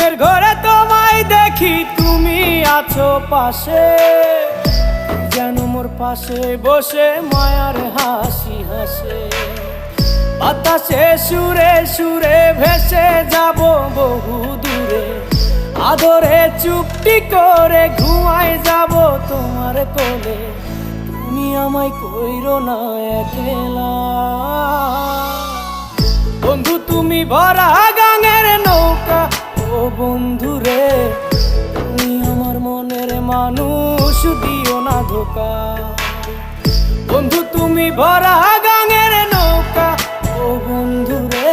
ঘুমের ঘরে তোমায় দেখি, তুমি আছো পাশে, যেন মোর পাশে বসে মায়ার হাসি হাসে। বাতাসে সুরে সুরে ভেসে যাব বহু দূরে, আদরে চুপটি করে ঘুমায় যাব তোমার কোলে। তুমি আমায় কইরো না একলা বন্ধু, তুমি ভরা গাঙের নৌকা। ও বন্ধু রে, তুমি আমার মনের মানুষ, দিও না ধোকা। বন্ধু তুমি ভরা গাঙের নৌকা, ও বন্ধু রে।